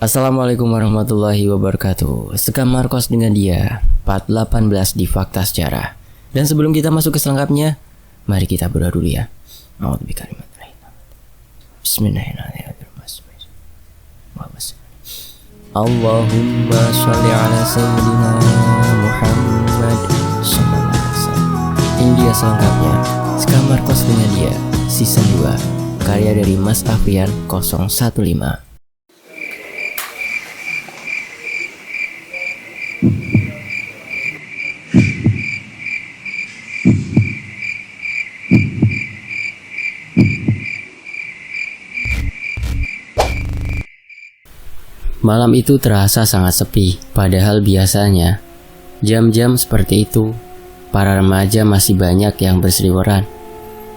Assalamualaikum warahmatullahi wabarakatuh. Sekamar kos dengan dia, part 18 di Fakta Sejarah. Dan sebelum kita masuk ke selengkapnya, mari kita berdoa dulu ya. Bismillahirrahmanirrahim. Allahumma sholli ala sayyidina Muhammad sallallahu alaihi wasallam. Ini dia selengkapnya, Sekamar kos dengan dia, season 2, karya dari Mas Afrian 015. Malam itu terasa sangat sepi, padahal biasanya jam-jam seperti itu para remaja masih banyak yang berseliweran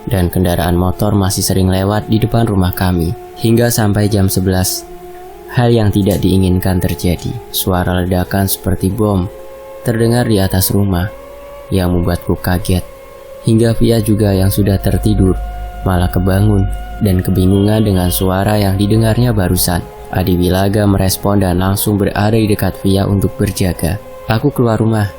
dan kendaraan motor masih sering lewat di depan rumah kami hingga sampai jam 11. Hal yang tidak diinginkan terjadi, suara ledakan seperti bom terdengar di atas rumah yang membuatku kaget, hingga Via juga yang sudah tertidur malah kebangun dan kebingungan dengan suara yang didengarnya barusan. Adi Wilaga merespon dan langsung berada di dekat Via untuk berjaga. Aku keluar rumah,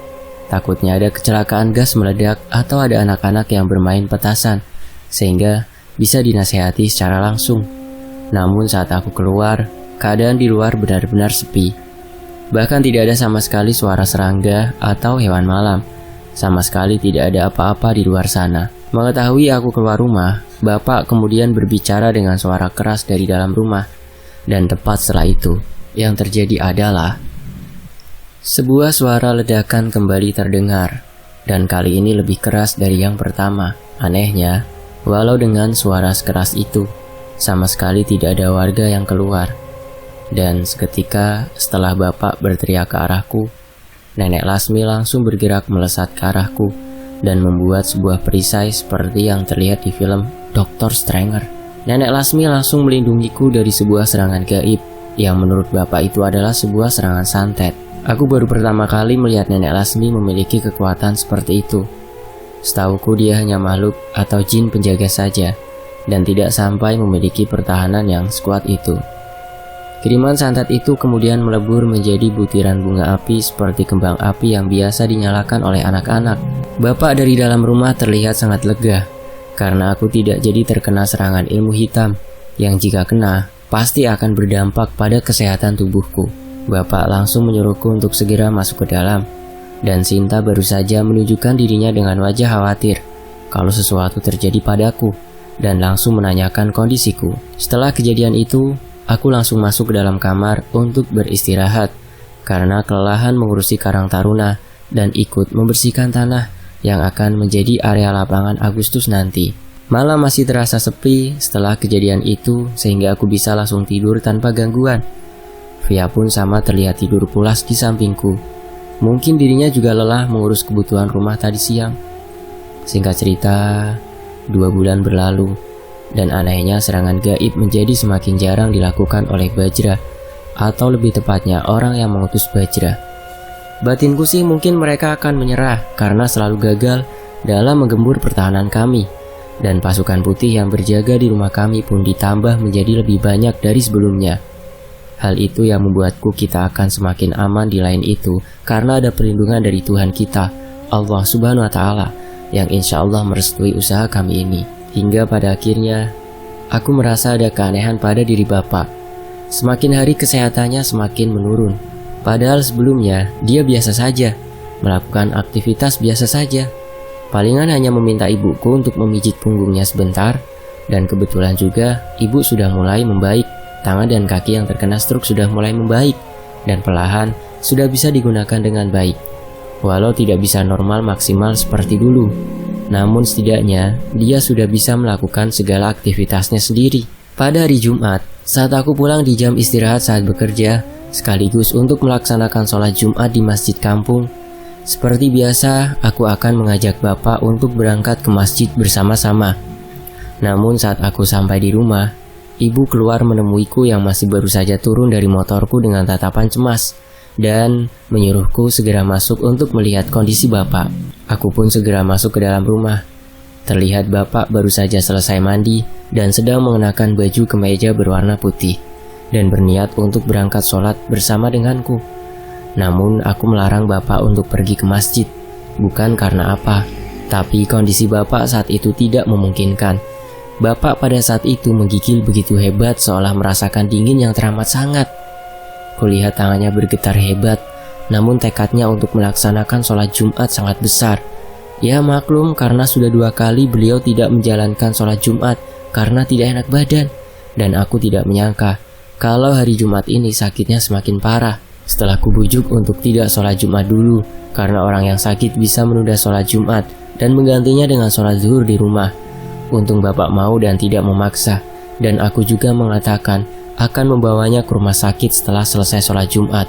takutnya ada kecelakaan gas meledak atau ada anak-anak yang bermain petasan, sehingga bisa dinasehati secara langsung. Namun saat aku keluar, keadaan di luar benar-benar sepi. Bahkan tidak ada sama sekali suara serangga atau hewan malam. Sama sekali tidak ada apa-apa di luar sana. Mengetahui aku keluar rumah, Bapak kemudian berbicara dengan suara keras dari dalam rumah. Dan tepat setelah itu, yang terjadi adalah sebuah suara ledakan kembali terdengar, dan kali ini lebih keras dari yang pertama. Anehnya, walau dengan suara sekeras itu, sama sekali tidak ada warga yang keluar. Dan seketika setelah Bapak berteriak ke arahku, Nenek Lasmi langsung bergerak melesat ke arahku dan membuat sebuah perisai seperti yang terlihat di film Dr. Stranger. Nenek Lasmi langsung melindungiku dari sebuah serangan gaib yang menurut Bapak itu adalah sebuah serangan santet. Aku baru pertama kali melihat Nenek Lasmi memiliki kekuatan seperti itu. Setauku dia hanya makhluk atau jin penjaga saja dan tidak sampai memiliki pertahanan yang sekuat itu. Kiriman santet itu kemudian melebur menjadi butiran bunga api seperti kembang api yang biasa dinyalakan oleh anak-anak. Bapak dari dalam rumah terlihat sangat lega karena aku tidak jadi terkena serangan ilmu hitam yang jika kena pasti akan berdampak pada kesehatan tubuhku. Bapak langsung menyuruhku untuk segera masuk ke dalam, dan Sinta baru saja menunjukkan dirinya dengan wajah khawatir kalau sesuatu terjadi padaku dan langsung menanyakan kondisiku. Setelah kejadian itu, aku langsung masuk ke dalam kamar untuk beristirahat karena kelelahan mengurusi Karang Taruna dan ikut membersihkan tanah yang akan menjadi area lapangan Agustus nanti. Malam masih terasa sepi setelah kejadian itu sehingga aku bisa langsung tidur tanpa gangguan. Via pun sama terlihat tidur pulas di sampingku. Mungkin dirinya juga lelah mengurus kebutuhan rumah tadi siang. Singkat cerita, 2 bulan berlalu dan anehnya serangan gaib menjadi semakin jarang dilakukan oleh Bajra, atau lebih tepatnya orang yang mengutus Bajra. Batinku sih mungkin mereka akan menyerah karena selalu gagal dalam menggembur pertahanan kami. Dan pasukan putih yang berjaga di rumah kami pun ditambah menjadi lebih banyak dari sebelumnya. Hal itu yang membuatku kita akan semakin aman di lain itu karena ada perlindungan dari Tuhan kita, Allah Subhanahu wa Ta'ala, yang insya Allah merestui usaha kami ini. Hingga pada akhirnya, aku merasa ada keanehan pada diri Bapak. Semakin hari kesehatannya semakin menurun. Padahal sebelumnya dia biasa saja, melakukan aktivitas biasa saja. Palingan hanya meminta ibuku untuk memijit punggungnya sebentar, dan kebetulan juga ibu sudah mulai membaik. Tangan dan kaki yang terkena stroke sudah mulai membaik, dan perlahan sudah bisa digunakan dengan baik. Walau tidak bisa normal maksimal seperti dulu, namun setidaknya dia sudah bisa melakukan segala aktivitasnya sendiri. Pada hari Jumat, saat aku pulang di jam istirahat saat bekerja, sekaligus untuk melaksanakan sholat Jumat di masjid kampung. Seperti biasa, aku akan mengajak Bapak untuk berangkat ke masjid bersama-sama. Namun saat aku sampai di rumah, ibu keluar menemuiku yang masih baru saja turun dari motorku dengan tatapan cemas dan menyuruhku segera masuk untuk melihat kondisi Bapak. Aku pun segera masuk ke dalam rumah. Terlihat Bapak baru saja selesai mandi dan sedang mengenakan baju kemeja berwarna putih. dan berniat untuk berangkat sholat bersama denganku. Namun aku melarang bapak untuk pergi ke masjid, bukan karena apa, tapi kondisi bapak saat itu tidak memungkinkan. Bapak pada saat itu menggigil begitu hebat seolah merasakan dingin yang teramat sangat. Kulihat tangannya bergetar hebat, namun tekadnya untuk melaksanakan sholat Jumat sangat besar. Ya maklum karena sudah 2 kali beliau tidak menjalankan sholat Jumat karena tidak enak badan. Dan aku tidak menyangka kalau hari Jumat ini sakitnya semakin parah. Setelah kubujuk untuk tidak sholat Jumat dulu, karena orang yang sakit bisa menunda sholat Jumat dan menggantinya dengan sholat zuhur di rumah. Untung bapak mau dan tidak memaksa, dan aku juga mengatakan akan membawanya ke rumah sakit setelah selesai sholat Jumat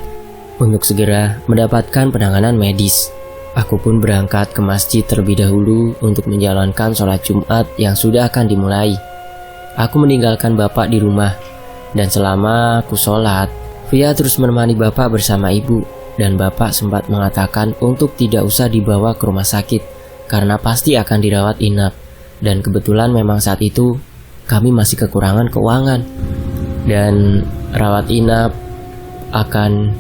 untuk segera mendapatkan penanganan medis. Aku pun berangkat ke masjid terlebih dahulu untuk menjalankan sholat Jumat yang sudah akan dimulai. Aku meninggalkan bapak di rumah, dan selama aku sholat, Via terus menemani bapak bersama ibu, dan bapak sempat mengatakan untuk tidak usah dibawa ke rumah sakit, karena pasti akan dirawat inap. Dan kebetulan memang saat itu, kami masih kekurangan keuangan, dan rawat inap akan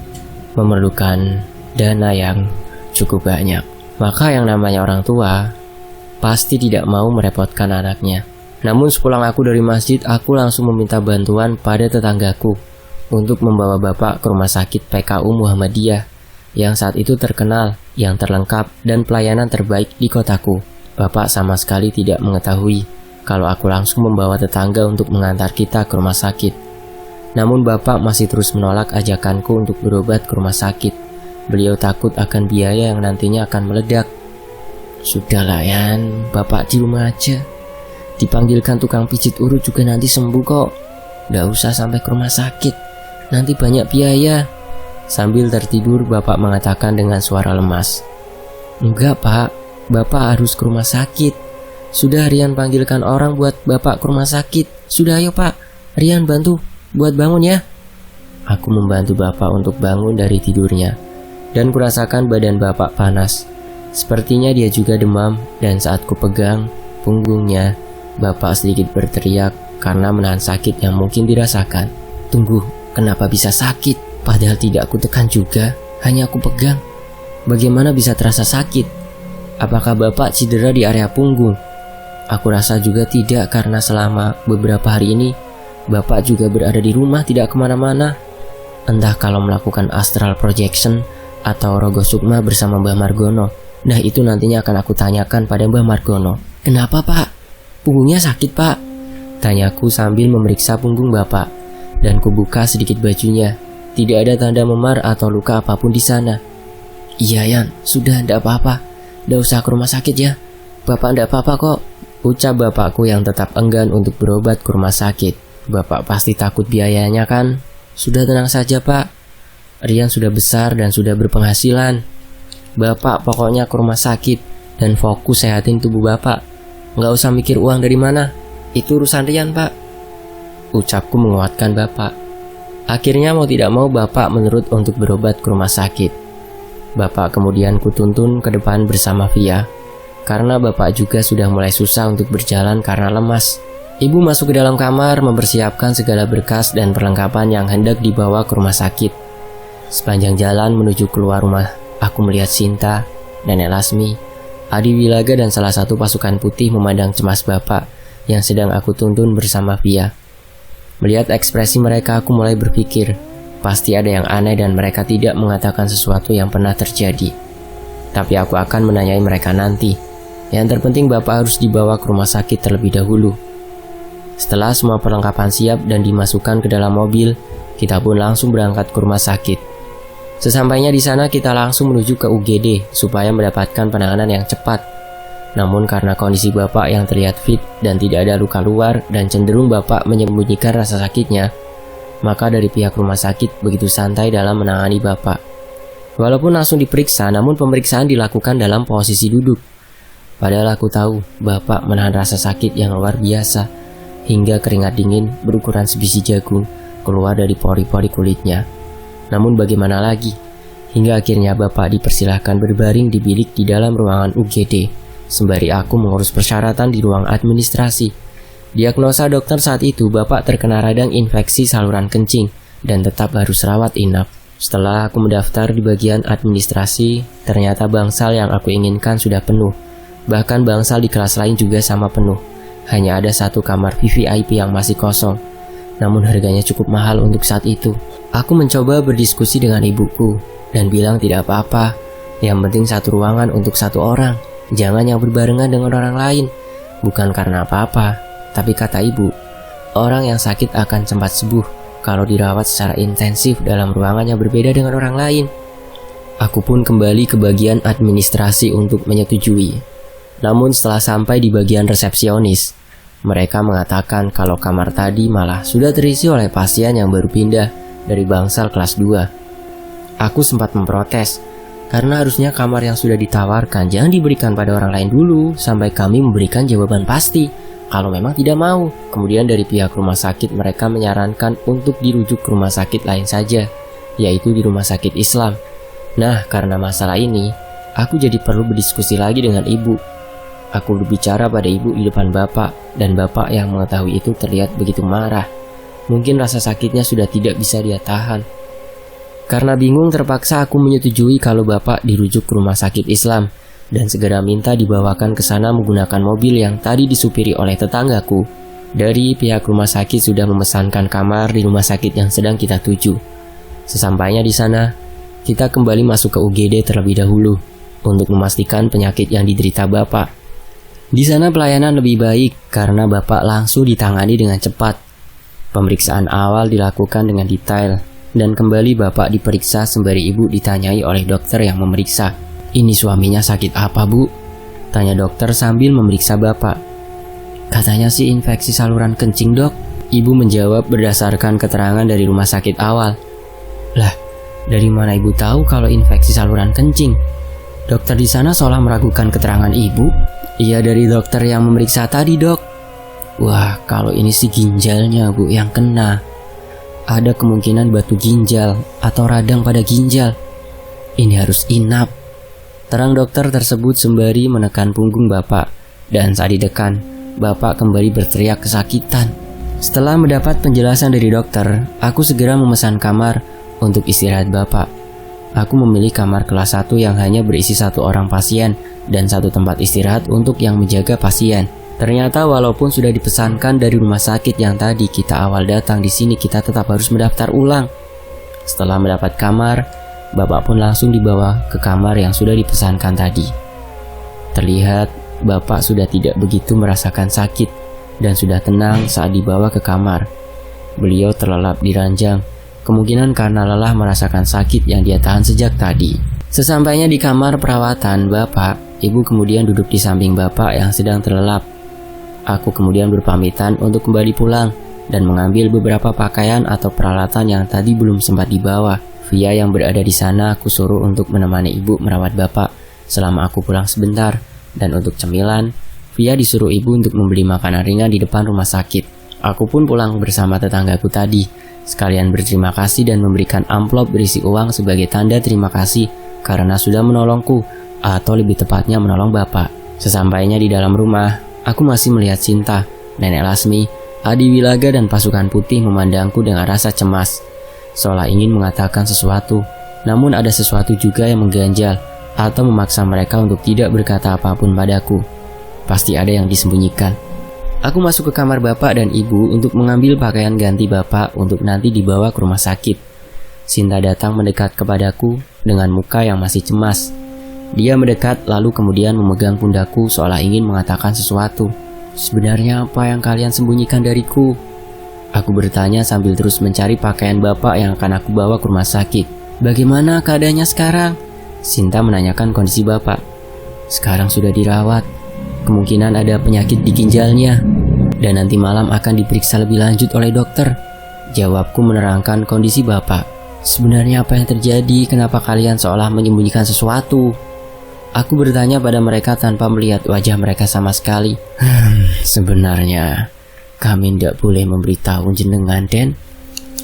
memerlukan dana yang cukup banyak. Maka yang namanya orang tua, pasti tidak mau merepotkan anaknya. Namun sepulang aku dari masjid, aku langsung meminta bantuan pada tetanggaku untuk membawa bapak ke rumah sakit PKU Muhammadiyah yang saat itu terkenal, yang terlengkap dan pelayanan terbaik di kotaku. Bapak sama sekali tidak mengetahui kalau aku langsung membawa tetangga untuk mengantar kita ke rumah sakit. Namun bapak masih terus menolak ajakanku untuk berobat ke rumah sakit. Beliau takut akan biaya yang nantinya akan meledak. Sudahlah Yan, bapak di rumah aja. Dipanggilkan tukang pijit urut juga nanti sembuh kok. Nggak usah sampai ke rumah sakit, nanti banyak biaya. Sambil tertidur bapak mengatakan dengan suara lemas. Enggak pak, bapak harus ke rumah sakit. Sudah Rian panggilkan orang buat bapak ke rumah sakit. Sudah ayo pak, Rian bantu buat bangun ya. Aku membantu bapak untuk bangun dari tidurnya, dan kurasakan badan bapak panas. Sepertinya dia juga demam, dan saat ku pegang punggungnya, bapak sedikit berteriak karena menahan sakit yang mungkin dirasakan. Tunggu, kenapa bisa sakit? Padahal tidak aku tekan juga, hanya aku pegang. Bagaimana bisa terasa sakit? Apakah bapak cedera di area punggung? Aku rasa juga tidak, karena selama beberapa hari ini bapak juga berada di rumah, tidak kemana-mana. Entah kalau melakukan astral projection atau rogo sukma bersama Mbah Margono. Nah itu nantinya akan aku tanyakan pada Mbah Margono. Kenapa pak? Punggungnya sakit pak? Tanyaku sambil memeriksa punggung bapak, dan kubuka sedikit bajunya. Tidak ada tanda memar atau luka apapun di sana. Iya Yan, sudah ndak apa-apa. Ndak usah ke rumah sakit ya. Bapak ndak apa-apa kok, ucap bapakku yang tetap enggan untuk berobat ke rumah sakit. Bapak pasti takut biayanya kan? Sudah tenang saja pak. Rian sudah besar dan sudah berpenghasilan. Bapak pokoknya ke rumah sakit dan fokus sehatin tubuh bapak. Nggak usah mikir uang dari mana. Itu urusan Rian pak. Ucapku menguatkan bapak. Akhirnya mau tidak mau bapak menurut untuk berobat ke rumah sakit. Bapak kemudian kutuntun ke depan bersama Via, karena bapak juga sudah mulai susah untuk berjalan karena lemas. Ibu masuk ke dalam kamar mempersiapkan segala berkas dan perlengkapan yang hendak dibawa ke rumah sakit. Sepanjang jalan menuju keluar rumah, aku melihat Sinta, Nenek Lasmi, Adi Wilaga dan salah satu pasukan putih memandang cemas bapak yang sedang aku tuntun bersama Via. Melihat ekspresi mereka, aku mulai berpikir, pasti ada yang aneh dan mereka tidak mengatakan sesuatu yang pernah terjadi. Tapi aku akan menanyai mereka nanti. Yang terpenting bapak harus dibawa ke rumah sakit terlebih dahulu. Setelah semua perlengkapan siap dan dimasukkan ke dalam mobil, kita pun langsung berangkat ke rumah sakit. Sesampainya di sana kita langsung menuju ke UGD supaya mendapatkan penanganan yang cepat. Namun karena kondisi bapak yang terlihat fit dan tidak ada luka luar dan cenderung bapak menyembunyikan rasa sakitnya, maka dari pihak rumah sakit begitu santai dalam menangani bapak. Walaupun langsung diperiksa, namun pemeriksaan dilakukan dalam posisi duduk. Padahal aku tahu bapak menahan rasa sakit yang luar biasa, hingga keringat dingin berukuran sebiji jagung keluar dari pori-pori kulitnya. Namun bagaimana lagi? Hingga akhirnya bapak dipersilahkan berbaring di bilik di dalam ruangan UGD, sembari aku mengurus persyaratan di ruang administrasi. Diagnosa dokter saat itu, bapak terkena radang infeksi saluran kencing dan tetap harus rawat inap. Setelah aku mendaftar di bagian administrasi, ternyata bangsal yang aku inginkan sudah penuh. Bahkan bangsal di kelas lain juga sama penuh. Hanya ada satu kamar VVIP yang masih kosong. Namun harganya cukup mahal untuk saat itu. Aku mencoba berdiskusi dengan ibuku dan bilang tidak apa-apa. Yang penting satu ruangan untuk satu orang. Jangan yang berbarengan dengan orang lain. Bukan karena apa-apa, tapi kata ibu, orang yang sakit akan cepat sembuh kalau dirawat secara intensif dalam ruangan yang berbeda dengan orang lain. Aku pun kembali ke bagian administrasi untuk menyetujui. Namun setelah sampai di bagian resepsionis, mereka mengatakan kalau kamar tadi malah sudah terisi oleh pasien yang baru pindah dari bangsal kelas 2. Aku sempat memprotes, karena harusnya kamar yang sudah ditawarkan jangan diberikan pada orang lain dulu sampai kami memberikan jawaban pasti. Kalau memang tidak mau, kemudian dari pihak rumah sakit mereka menyarankan untuk dirujuk ke rumah sakit lain saja, yaitu di rumah sakit Islam. Nah, karena masalah ini, aku jadi perlu berdiskusi lagi dengan ibu. Aku berbicara pada ibu di depan bapak, dan bapak yang mengetahui itu terlihat begitu marah. Mungkin rasa sakitnya sudah tidak bisa dia tahan. Karena bingung, terpaksa aku menyetujui kalau bapak dirujuk ke rumah sakit Islam dan segera minta dibawakan ke sana menggunakan mobil yang tadi disupiri oleh tetanggaku. Dari pihak rumah sakit sudah memesankan kamar di rumah sakit yang sedang kita tuju. Sesampainya di sana, kita kembali masuk ke UGD terlebih dahulu untuk memastikan penyakit yang diderita bapak. Di sana pelayanan lebih baik karena bapak langsung ditangani dengan cepat. Pemeriksaan awal dilakukan dengan detail dan kembali bapak diperiksa sembari ibu ditanyai oleh dokter yang memeriksa. "Ini suaminya sakit apa, Bu?" tanya dokter sambil memeriksa bapak. "Katanya sih infeksi saluran kencing, Dok." Ibu menjawab berdasarkan keterangan dari rumah sakit awal. "Lah, dari mana ibu tahu kalau infeksi saluran kencing?" Dokter di sana seolah meragukan keterangan ibu. "Iya, dari dokter yang memeriksa tadi, Dok." "Wah, kalau ini sih ginjalnya, Bu, yang kena. Ada kemungkinan batu ginjal atau radang pada ginjal. Ini harus inap," terang dokter tersebut sembari menekan punggung bapak. Dan saat ditekan, bapak kembali berteriak kesakitan. Setelah mendapat penjelasan dari dokter, aku segera memesan kamar untuk istirahat bapak. Aku memilih kamar kelas 1 yang hanya berisi satu orang pasien dan satu tempat istirahat untuk yang menjaga pasien. Ternyata walaupun sudah dipesankan dari rumah sakit yang tadi kita awal datang di sini, kita tetap harus mendaftar ulang. Setelah mendapat kamar, bapak pun langsung dibawa ke kamar yang sudah dipesankan tadi. Terlihat bapak sudah tidak begitu merasakan sakit dan sudah tenang saat dibawa ke kamar. Beliau terlelap di ranjang, kemungkinan karena lelah merasakan sakit yang dia tahan sejak tadi. Sesampainya di kamar perawatan bapak, ibu kemudian duduk di samping bapak yang sedang terlelap. Aku kemudian berpamitan untuk kembali pulang dan mengambil beberapa pakaian atau peralatan yang tadi belum sempat dibawa. Via yang berada di sana aku suruh untuk menemani ibu merawat bapak selama aku pulang sebentar. Dan untuk cemilan, Via disuruh ibu untuk membeli makanan ringan di depan rumah sakit. Aku pun pulang bersama tetanggaku tadi, sekalian berterima kasih dan memberikan amplop berisi uang sebagai tanda terima kasih karena sudah menolongku, atau lebih tepatnya menolong bapak. Sesampainya di dalam rumah, aku masih melihat Sinta, Nenek Lasmi, Adi Wilaga dan pasukan putih memandangku dengan rasa cemas, seolah ingin mengatakan sesuatu, namun ada sesuatu juga yang mengganjal atau memaksa mereka untuk tidak berkata apapun padaku. Pasti ada yang disembunyikan. Aku masuk ke kamar bapak dan ibu untuk mengambil pakaian ganti bapak untuk nanti dibawa ke rumah sakit. Sinta datang mendekat kepadaku dengan muka yang masih cemas. Dia mendekat lalu kemudian memegang pundakku seolah ingin mengatakan sesuatu. "Sebenarnya apa yang kalian sembunyikan dariku?" Aku bertanya sambil terus mencari pakaian bapak yang akan aku bawa ke rumah sakit. "Bagaimana keadaannya sekarang?" Sinta menanyakan kondisi bapak. "Sekarang sudah dirawat. Kemungkinan ada penyakit di ginjalnya. Dan nanti malam akan diperiksa lebih lanjut oleh dokter." Jawabku menerangkan kondisi bapak. "Sebenarnya apa yang terjadi? Kenapa kalian seolah menyembunyikan sesuatu?" Aku bertanya pada mereka tanpa melihat wajah mereka sama sekali. "Sebenarnya kami tidak boleh memberitahu jenengan, Den,"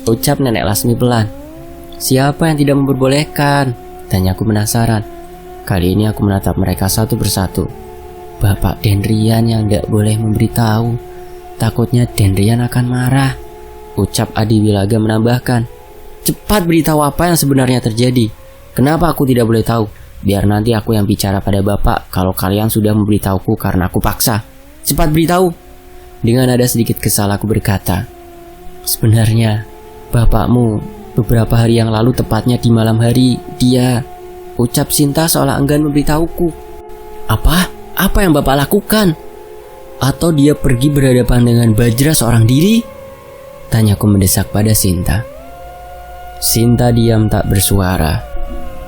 ucap Nenek Lasmi pelan. "Siapa yang tidak memperbolehkan?" tanyaku penasaran. Kali ini aku menatap mereka satu persatu. "Bapak Den Rian yang tidak boleh memberitahu. Takutnya Dendrian akan marah, ucap Adi Wilaga menambahkan. Cepat beritahu apa yang sebenarnya terjadi. Kenapa aku tidak boleh tahu? Biar nanti aku yang bicara pada bapak kalau kalian sudah memberitahuku karena aku paksa. Cepat beritahu. Dengan nada sedikit kesal aku berkata, sebenarnya bapakmu beberapa hari yang lalu, tepatnya di malam hari, dia... Ucap Sinta seolah enggan memberitahuku. Apa? Apa yang bapak lakukan? Atau dia pergi berhadapan dengan Bajra seorang diri? Tanyaku mendesak pada Sinta. Sinta diam tak bersuara.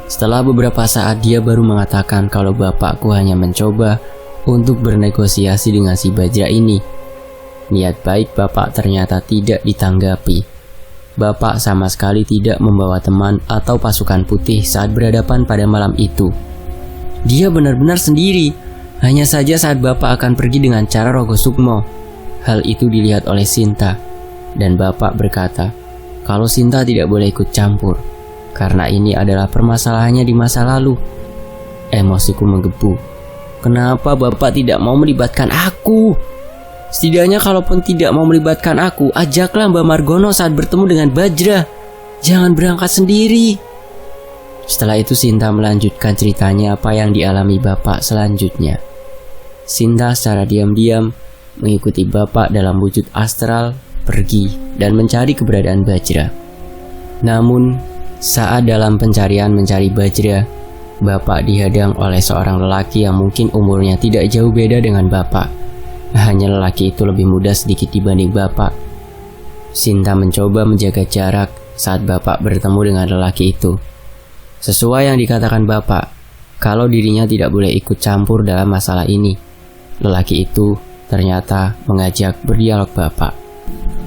Setelah beberapa saat dia baru mengatakan kalau bapakku hanya mencoba untuk bernegosiasi dengan si Bajra ini. Niat baik bapak ternyata tidak ditanggapi. Bapak sama sekali tidak membawa teman atau pasukan putih saat berhadapan pada malam itu. Dia benar-benar sendiri. Hanya saja saat bapak akan pergi dengan cara Rogo Sukmo. Hal itu dilihat oleh Sinta. Dan bapak berkata, kalau Sinta tidak boleh ikut campur. Karena ini adalah permasalahannya di masa lalu. Emosiku menggebu. Kenapa bapak tidak mau melibatkan aku? Setidaknya kalaupun tidak mau melibatkan aku, ajaklah Mbak Margono saat bertemu dengan Bajra. Jangan berangkat sendiri. Setelah itu Sinta melanjutkan ceritanya apa yang dialami bapak selanjutnya. Sinta secara diam-diam mengikuti bapak dalam wujud astral pergi dan mencari keberadaan Bajra. Namun saat dalam pencarian mencari Bajra, bapak dihadang oleh seorang lelaki yang mungkin umurnya tidak jauh beda dengan bapak. Hanya lelaki itu lebih muda sedikit dibanding bapak. Sinta mencoba menjaga jarak saat bapak bertemu dengan lelaki itu. Sesuai yang dikatakan bapak, kalau dirinya tidak boleh ikut campur dalam masalah ini. Lelaki itu ternyata mengajak berdialog bapak.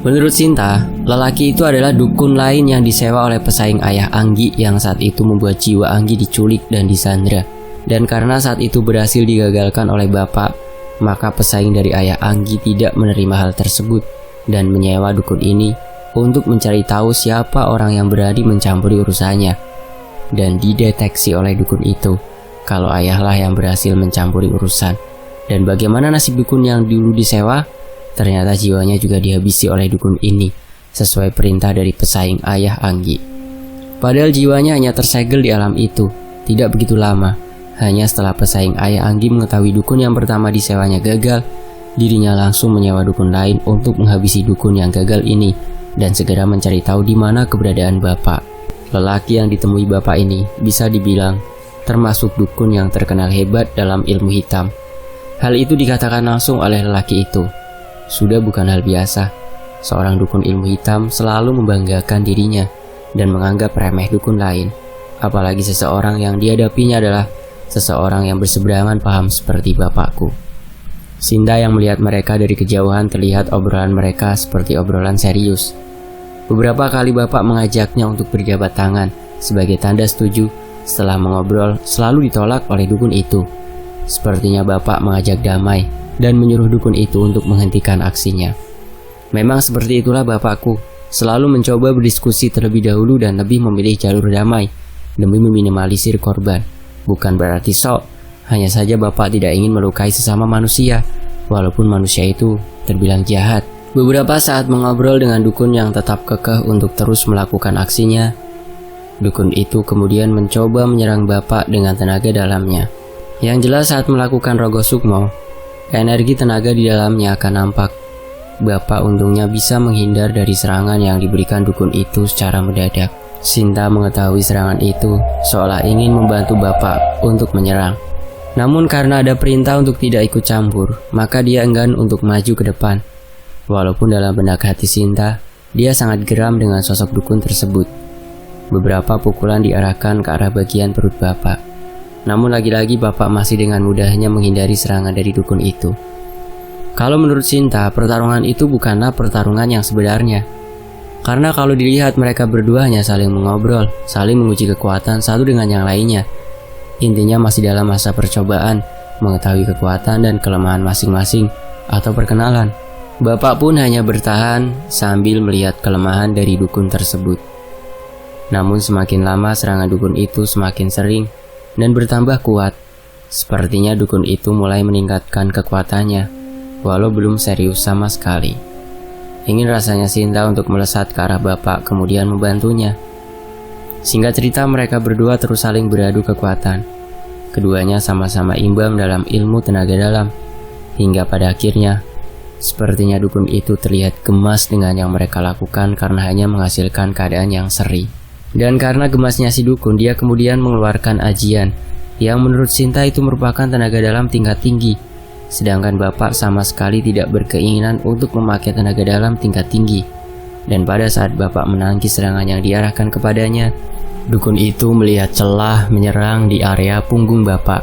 Menurut Sinta, lelaki itu adalah dukun lain yang disewa oleh pesaing ayah Anggi yang saat itu membuat jiwa Anggi diculik dan disandra. Dan karena saat itu berhasil digagalkan oleh bapak, maka pesaing dari ayah Anggi tidak menerima hal tersebut dan menyewa dukun ini untuk mencari tahu siapa orang yang berani mencampuri urusannya. Dan dideteksi oleh dukun itu kalau ayahlah yang berhasil mencampuri urusan. Dan bagaimana nasib dukun yang dulu disewa? Ternyata jiwanya juga dihabisi oleh dukun ini sesuai perintah dari pesaing ayah Anggi. Padahal jiwanya hanya tersegel di alam itu tidak begitu lama. Hanya setelah pesaing ayah Anggi mengetahui dukun yang pertama disewanya gagal, dirinya langsung menyewa dukun lain untuk menghabisi dukun yang gagal ini dan segera mencari tahu di mana keberadaan bapak. Lelaki yang ditemui bapak ini bisa dibilang termasuk dukun yang terkenal hebat dalam ilmu hitam. Hal itu dikatakan langsung oleh lelaki itu. Sudah bukan hal biasa, seorang dukun ilmu hitam selalu membanggakan dirinya dan menganggap remeh dukun lain. Apalagi seseorang yang dihadapinya adalah seseorang yang berseberangan paham seperti bapakku. Sinta yang melihat mereka dari kejauhan terlihat obrolan mereka seperti obrolan serius. Beberapa kali bapak mengajaknya untuk berjabat tangan sebagai tanda setuju. Setelah mengobrol, selalu ditolak oleh dukun itu. Sepertinya bapak mengajak damai dan menyuruh dukun itu untuk menghentikan aksinya. Memang seperti itulah bapakku, selalu mencoba berdiskusi terlebih dahulu dan lebih memilih jalur damai demi meminimalisir korban. Bukan berarti sok, hanya saja bapak tidak ingin melukai sesama manusia, walaupun manusia itu terbilang jahat. Beberapa saat mengobrol dengan dukun yang tetap kekeh untuk terus melakukan aksinya, dukun itu kemudian mencoba menyerang bapak dengan tenaga dalamnya. Yang jelas saat melakukan Rogo Sukmo, energi tenaga di dalamnya akan nampak. Bapak untungnya bisa menghindar dari serangan yang diberikan dukun itu secara mendadak. Sinta mengetahui serangan itu seolah ingin membantu bapak untuk menyerang. Namun karena ada perintah untuk tidak ikut campur, maka dia enggan untuk maju ke depan. Walaupun dalam benak hati Sinta, dia sangat geram dengan sosok dukun tersebut. Beberapa pukulan diarahkan ke arah bagian perut bapak. Namun lagi-lagi bapak masih dengan mudahnya menghindari serangan dari dukun itu. Kalau menurut Sinta, pertarungan itu bukanlah pertarungan yang sebenarnya. Karena kalau dilihat mereka berdua hanya saling mengobrol, saling menguji kekuatan satu dengan yang lainnya. Intinya masih dalam masa percobaan, mengetahui kekuatan dan kelemahan masing-masing atau perkenalan. Bapak pun hanya bertahan sambil melihat kelemahan dari dukun tersebut. Namun semakin lama serangan dukun itu semakin sering dan bertambah kuat. Sepertinya dukun itu mulai meningkatkan kekuatannya. walau belum serius sama sekali. Ingin rasanya Sinta untuk melesat ke arah bapak kemudian membantunya. Singkat cerita, mereka berdua terus saling beradu kekuatan. Keduanya sama-sama imbang dalam ilmu tenaga dalam. Hingga pada akhirnya, sepertinya dukun itu terlihat gemas dengan yang mereka lakukan karena hanya menghasilkan keadaan yang seri. Dan karena gemasnya si dukun, dia kemudian mengeluarkan ajian yang menurut Sinta itu merupakan tenaga dalam tingkat tinggi. Sedangkan bapak sama sekali tidak berkeinginan untuk memakai tenaga dalam tingkat tinggi. Dan pada saat bapak menangkis serangan yang diarahkan kepadanya, dukun itu melihat celah menyerang di area punggung bapak.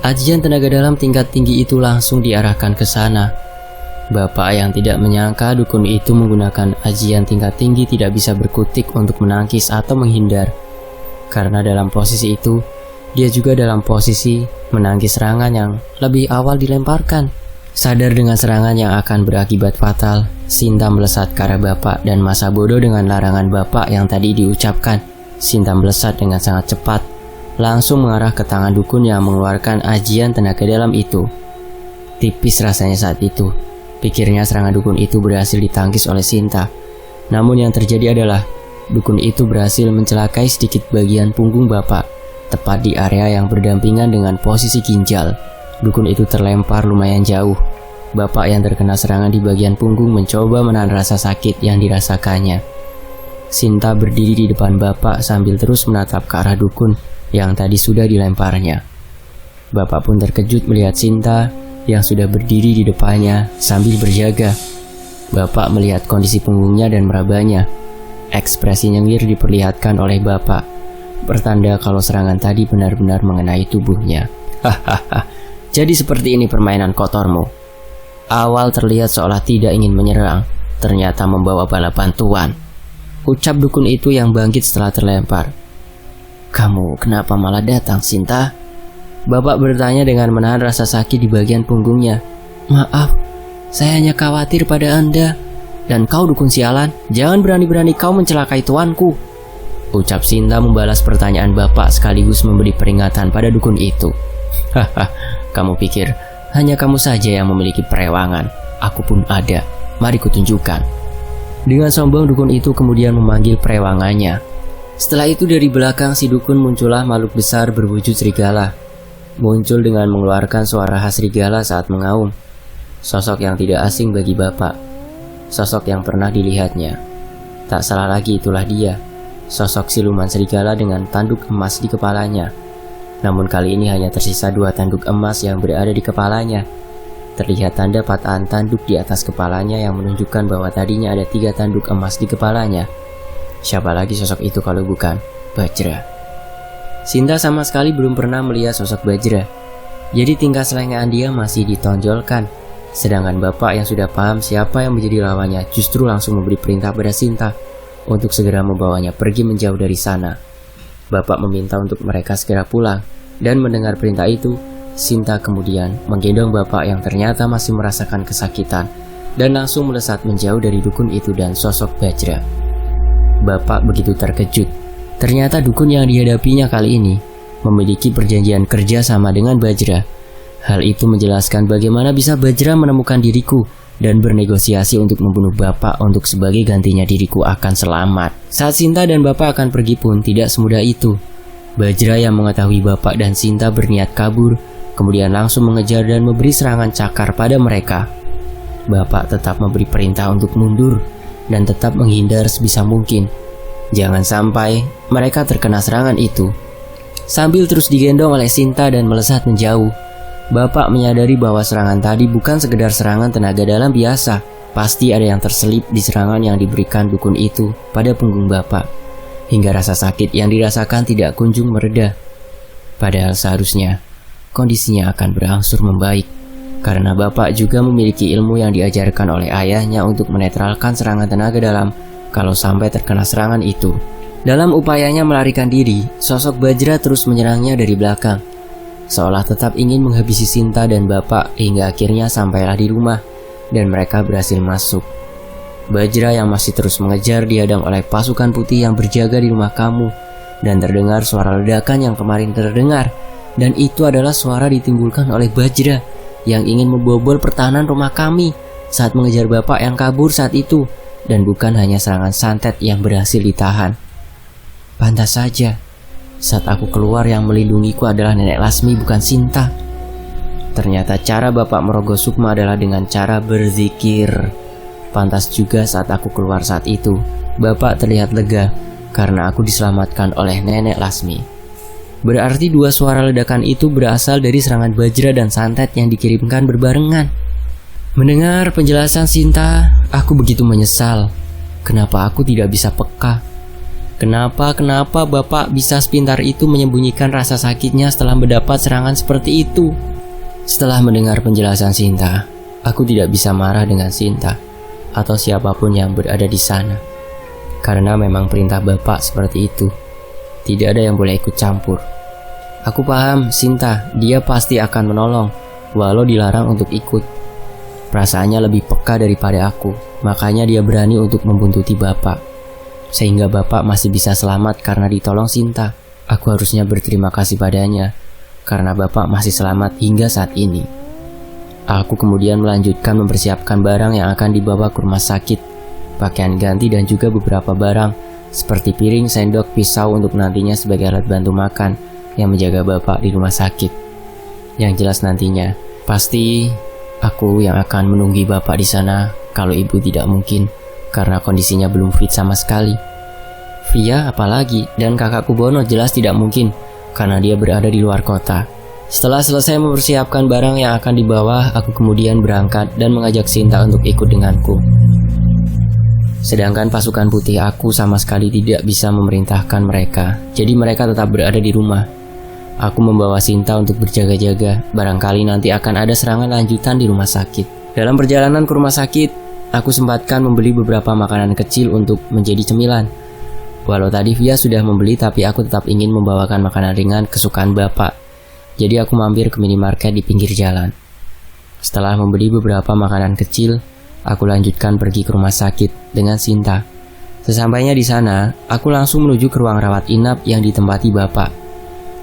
Ajian tenaga dalam tingkat tinggi itu langsung diarahkan ke sana. Bapak yang tidak menyangka dukun itu menggunakan ajian tingkat tinggi tidak bisa berkutik untuk menangkis atau menghindar. Karena dalam posisi itu, dia juga dalam posisi menangkis serangan yang lebih awal dilemparkan. Sadar dengan serangan yang akan berakibat fatal, Sinta melesat ke arah bapak dan masa bodoh dengan larangan bapak yang tadi diucapkan. Sinta melesat dengan sangat cepat, langsung mengarah ke tangan dukun yang mengeluarkan ajian tenaga dalam itu. Tipis rasanya saat itu, pikirnya serangan dukun itu berhasil ditangkis oleh Sinta. Namun yang terjadi adalah, dukun itu berhasil mencelakai sedikit bagian punggung bapak, tepat di area yang berdampingan dengan posisi ginjal. Dukun itu terlempar lumayan jauh. Bapak yang terkena serangan di bagian punggung mencoba menahan rasa sakit yang dirasakannya. Sinta berdiri di depan bapak sambil terus menatap ke arah dukun yang tadi sudah dilemparnya. Bapak pun terkejut melihat Sinta yang sudah berdiri di depannya sambil berjaga. Bapak melihat kondisi punggungnya dan merabanya. Ekspresi nyengir diperlihatkan oleh bapak, pertanda kalau serangan tadi benar-benar mengenai tubuhnya. Hahaha. Jadi seperti ini permainan kotormu. Awal terlihat seolah tidak ingin menyerang, ternyata membawa bala bantuan, ucap dukun itu yang bangkit setelah terlempar. Kamu kenapa malah datang, Sinta? Bapak bertanya dengan menahan rasa sakit di bagian punggungnya. Maaf, saya hanya khawatir pada Anda. Dan kau dukun sialan, jangan berani-berani kau mencelakai tuanku, ucap Sinta membalas pertanyaan bapak sekaligus memberi peringatan pada dukun itu. Hahaha, kamu pikir hanya kamu saja yang memiliki perewangan? Aku pun ada, mari kutunjukkan. Dengan sombong dukun itu kemudian memanggil perewangannya. Setelah itu dari belakang si dukun muncullah makhluk besar berwujud serigala. Muncul dengan mengeluarkan suara khas serigala saat mengaum. Sosok yang tidak asing bagi bapak. Sosok yang pernah dilihatnya. Tak salah lagi, itulah dia. Sosok siluman serigala dengan tanduk emas di kepalanya. Namun kali ini hanya tersisa 2 tanduk emas yang berada di kepalanya. Terlihat tanda patahan tanduk di atas kepalanya yang menunjukkan bahwa tadinya ada 3 tanduk emas di kepalanya. Siapa lagi sosok itu kalau bukan Bajra? Sinta sama sekali belum pernah melihat sosok Bajra. Jadi tingkah selengean dia masih ditonjolkan. Sedangkan bapak yang sudah paham siapa yang menjadi lawannya justru langsung memberi perintah pada Sinta untuk segera membawanya pergi menjauh dari sana. Bapak meminta untuk mereka segera pulang, dan mendengar perintah itu, Sinta kemudian menggendong bapak yang ternyata masih merasakan kesakitan, dan langsung melesat menjauh dari dukun itu dan sosok Bajra. Bapak begitu terkejut, ternyata dukun yang dihadapinya kali ini memiliki perjanjian kerja sama dengan Bajra. Hal itu menjelaskan bagaimana bisa Bajra menemukan diriku dan bernegosiasi untuk membunuh bapak untuk sebagai gantinya diriku akan selamat. Saat Sinta dan bapak akan pergi pun tidak semudah itu. Bajra yang mengetahui bapak dan Sinta berniat kabur, kemudian langsung mengejar dan memberi serangan cakar pada mereka. Bapak tetap memberi perintah untuk mundur dan tetap menghindar sebisa mungkin. Jangan sampai mereka terkena serangan itu. Sambil terus digendong oleh Sinta dan melesat menjauh, bapak menyadari bahwa serangan tadi bukan sekedar serangan tenaga dalam biasa. Pasti ada yang terselip di serangan yang diberikan dukun itu pada punggung bapak, hingga rasa sakit yang dirasakan tidak kunjung mereda. Padahal seharusnya kondisinya akan berangsur membaik, karena bapak juga memiliki ilmu yang diajarkan oleh ayahnya untuk menetralkan serangan tenaga dalam kalau sampai terkena serangan itu. Dalam upayanya melarikan diri, sosok Bajra terus menyerangnya dari belakang, seolah tetap ingin menghabisi Sinta dan bapak hingga akhirnya sampailah di rumah dan mereka berhasil masuk. Bajra yang masih terus mengejar dihadang oleh pasukan putih yang berjaga di rumah kamu dan terdengar suara ledakan yang kemarin terdengar, dan itu adalah suara ditimbulkan oleh Bajra yang ingin membobol pertahanan rumah kami saat mengejar bapak yang kabur saat itu, dan bukan hanya serangan santet yang berhasil ditahan. Pantas saja, saat aku keluar yang melindungiku adalah Nenek Lasmi bukan Sinta. Ternyata cara bapak merogoh sukma adalah dengan cara berzikir. Pantas juga saat aku keluar saat itu, bapak terlihat lega karena aku diselamatkan oleh Nenek Lasmi. Berarti dua suara ledakan itu berasal dari serangan bajra dan santet yang dikirimkan berbarengan. Mendengar penjelasan Sinta, aku begitu menyesal. Kenapa aku tidak bisa peka? Kenapa bapak bisa sepintar itu menyembunyikan rasa sakitnya setelah mendapat serangan seperti itu? Setelah mendengar penjelasan Sinta, aku tidak bisa marah dengan Sinta atau siapapun yang berada di sana. Karena memang perintah bapak seperti itu. Tidak ada yang boleh ikut campur. Aku paham Sinta, dia pasti akan menolong, walau dilarang untuk ikut. Perasaannya lebih peka daripada aku, makanya dia berani untuk membuntuti bapak. Sehingga bapak masih bisa selamat karena ditolong Sinta. Aku harusnya berterima kasih padanya, karena bapak masih selamat hingga saat ini. Aku kemudian melanjutkan mempersiapkan barang yang akan dibawa ke rumah sakit. Pakaian ganti dan juga beberapa barang seperti piring, sendok, pisau untuk nantinya sebagai alat bantu makan yang menjaga bapak di rumah sakit. Yang jelas nantinya pasti aku yang akan menunggu bapak di sana kalau ibu tidak mungkin karena kondisinya belum fit sama sekali. Via apalagi, dan kakakku Bono jelas tidak mungkin karena dia berada di luar kota. Setelah selesai mempersiapkan barang yang akan dibawa, aku kemudian berangkat dan mengajak Sinta untuk ikut denganku. Sedangkan pasukan putih aku sama sekali tidak bisa memerintahkan mereka, jadi mereka tetap berada di rumah. Aku membawa Sinta untuk berjaga-jaga, barangkali nanti akan ada serangan lanjutan di rumah sakit. Dalam perjalanan ke rumah sakit, aku sempatkan membeli beberapa makanan kecil untuk menjadi cemilan. Walau tadi Via sudah membeli, tapi aku tetap ingin membawakan makanan ringan kesukaan bapak. Jadi aku mampir ke minimarket di pinggir jalan. Setelah membeli beberapa makanan kecil, aku lanjutkan pergi ke rumah sakit dengan Sinta. Sesampainya di sana, aku langsung menuju ke ruang rawat inap yang ditempati bapak.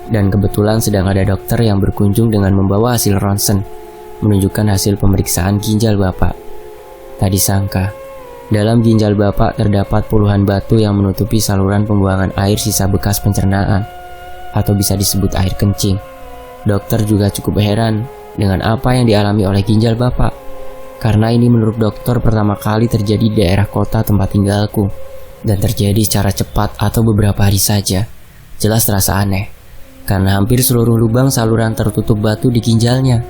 Dan kebetulan sedang ada dokter yang berkunjung dengan membawa hasil ronsen, menunjukkan hasil pemeriksaan ginjal bapak. Tak disangka, dalam ginjal bapak terdapat puluhan batu yang menutupi saluran pembuangan air sisa bekas pencernaan, atau bisa disebut air kencing. Dokter juga cukup heran dengan apa yang dialami oleh ginjal bapak. Karena ini menurut dokter pertama kali terjadi di daerah kota tempat tinggalku, dan terjadi secara cepat atau beberapa hari saja. Jelas terasa aneh, karena hampir seluruh lubang saluran tertutup batu di ginjalnya.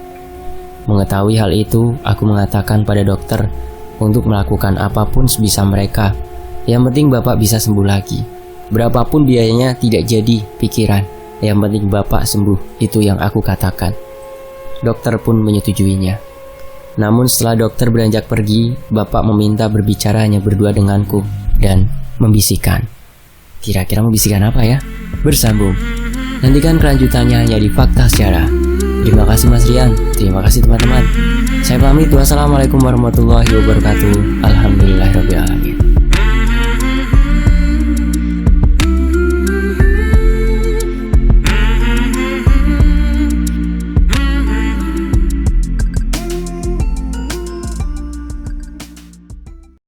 Mengetahui hal itu, aku mengatakan pada dokter untuk melakukan apapun sebisa mereka. Yang penting bapak bisa sembuh lagi. Berapapun biayanya tidak jadi pikiran. Yang penting bapak sembuh, itu yang aku katakan. Dokter pun menyetujuinya. Namun setelah dokter beranjak pergi, bapak meminta berbicara hanya berdua denganku dan membisikkan. Kira-kira membisikkan apa ya? Bersambung. Nantikan kelanjutannya hanya di Fakta Sejarah. Terima kasih Mas Rian, terima kasih teman-teman. Saya pamit, wassalamualaikum warahmatullahi wabarakatuh. Alhamdulillahirrabbilalamin.